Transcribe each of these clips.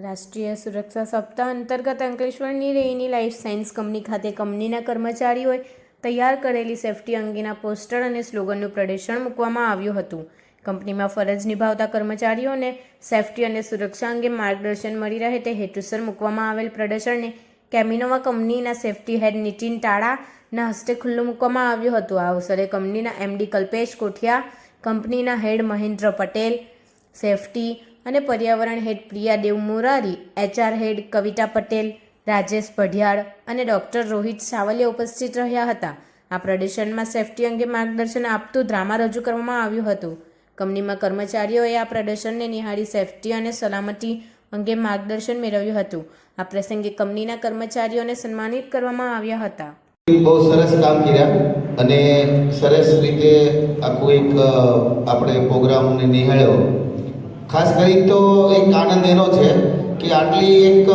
રાષ્ટ્રીય સુરક્ષા સપ્તાહ અંતર્ગત અંકલેશ્વરની રેની લાઈફ સાયન્સ કંપની ખાતે કંપનીના કર્મચારીઓએ તૈયાર કરેલી સેફટી અંગેના પોસ્ટર અને સ્લોગનનું પ્રદર્શન મૂકવામાં આવ્યું હતું. કંપનીમાં ફરજ નિભાવતા કર્મચારીઓને સેફટી અને સુરક્ષા અંગે માર્ગદર્શન મળી રહે તે હેતુસર મૂકવામાં આવેલ પ્રદર્શનને કેમિનોવા કંપનીના સેફટી હેડ નીતિન ટાડાના હસ્તે ખુલ્લું મૂકવામાં આવ્યું હતું. આ અવસરે કંપનીના એમડી કલ્પેશ કોઠિયા, કંપનીના હેડ મહેન્દ્ર પટેલ, સેફટી અને પર્યાવરણ હેડ પ્રિયા દેવમુરારી, એચઆર હેડ કવિતા પટેલ, રાજેશ પઢિયાળ અને ડૉક્ટર રોહિત સાવલિયા ઉપસ્થિત રહ્યા હતા. આ પ્રદર્શનમાં સેફટી અંગે માર્ગદર્શન આપતું ડ્રામા રજૂ કરવામાં આવ્યું હતું. કંપનીમાં કર્મચારીઓએ આ પ્રદર્શનને નિહાળી સેફટી અને સલામતી અંગે માર્ગદર્શન મેળવ્યું હતું. આ પ્રસંગે કંપનીના કર્મચારીઓને સન્માનિત કરવામાં આવ્યા હતા. બહુ સરસ કામ કર્યા અને સરસ રીતે આખું એક આપણે પ્રોગ્રામને નિહાળ્યો. ખાસ કરી તો એક આનંદ એનો છે કે આટલી એક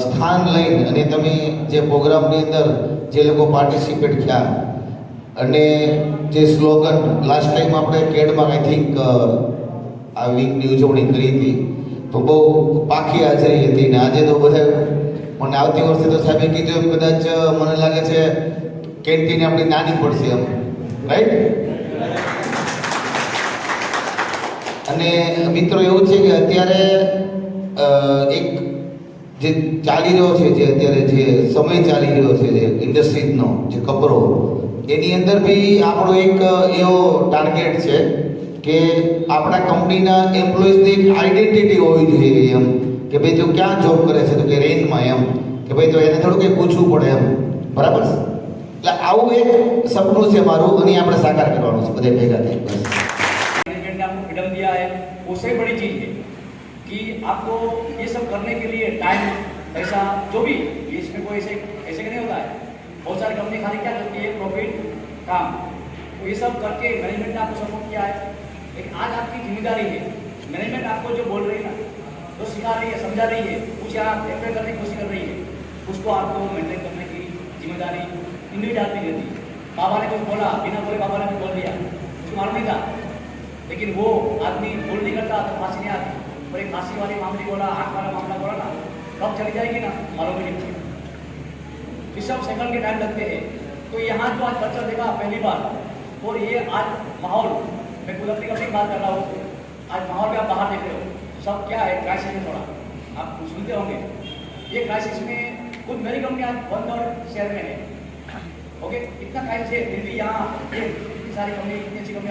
સ્થાન લઈને અને તમે જે પ્રોગ્રામની અંદર જે લોકો પાર્ટિસિપેટ થયા અને જે સ્લોગન લાસ્ટ ટાઈમ આપણે કેડમાં આઈ થિંક આ વીકની ઉજવણી કરી હતી તો બહુ પાકી હાજરી હતી ને આજે તો બધા મને આવતી વર્ષે તો સાહેબે કીધું એમ કદાચ મને લાગે છે કેન્ટીન આપણી નાની પડશે એમ, રાઈટ? અને મિત્રો એવું છે કે અત્યારે એક જે ચાલી રહ્યો છે, જે અત્યારે જે સમય ચાલી રહ્યો છે, જે ઇન્ડસ્ટ્રીઝનો જે કપરો, એની અંદર બી આપણો એક એવો ટાર્ગેટ છે કે આપણા કંપનીના એમ્પ્લોઈઝની એક આઈડેન્ટિટી હોવી જોઈએ એમ કે ભાઈ તું ક્યાં જોબ કરે છે તો કે રેનમાં એમ કે ભાઈ તો એને થોડું કંઈ પૂછવું પડે એમ, બરાબર? એટલે આવું એક સપનું છે મારું અને આપણે સાકાર કરવાનું છે બધે ભેગા થઈ. બસ आपको फ्रीडम दिया है, उससे बड़ी चीज़ है कि आपको ये सब करने के लिए टाइम, पैसा, जो भी इसमें कोई ऐसे नहीं होता है. बहुत सारी कंपनी खाली क्या करती है, प्रॉफिट, काम, तो ये सब करके मैनेजमेंट ने आपको सपोर्ट किया है. लेकिन आज आपकी जिम्मेदारी है, मैनेजमेंट आपको जो बोल रही है ना, जो सिखा रही है, समझा रही है, कुछ आप अप्लाई करने की कोशिश कर रही है, उसको आपको मेंटेन करने की जिम्मेदारी इंडिविजुअल आती रहती है. बाबा ने कुछ बोला, बिना बोले बाबा ने कुछ बोल दिया, उसको मालूम नहीं था, लेकिन वो आदमी बोल नहीं करता तो फांसी नहीं आती. और एक फांसी वाली मामले बोला, आँख वाला मामला बोला ना, कब चली जाएगी ना मालूम ही नहीं. सब सेकंड के टाइम लगते हैं. तो यहाँ जो आज बच्चा देखा पहली बार, और ये आज माहौल, मैं खुद अपनी बात कर रहा हूँ, आज माहौल में आप बाहर देख रहे हो, सब क्या है, क्राइसिस में थोड़ा आप सुनते होंगे. ये क्राइसिस में खुद मेरी कंपनी आज बंद और शहर में है. ओके, इतना क्राइसिस है, फिर भी यहाँ इतनी सारी कंपनी, इतनी अच्छी कंपनी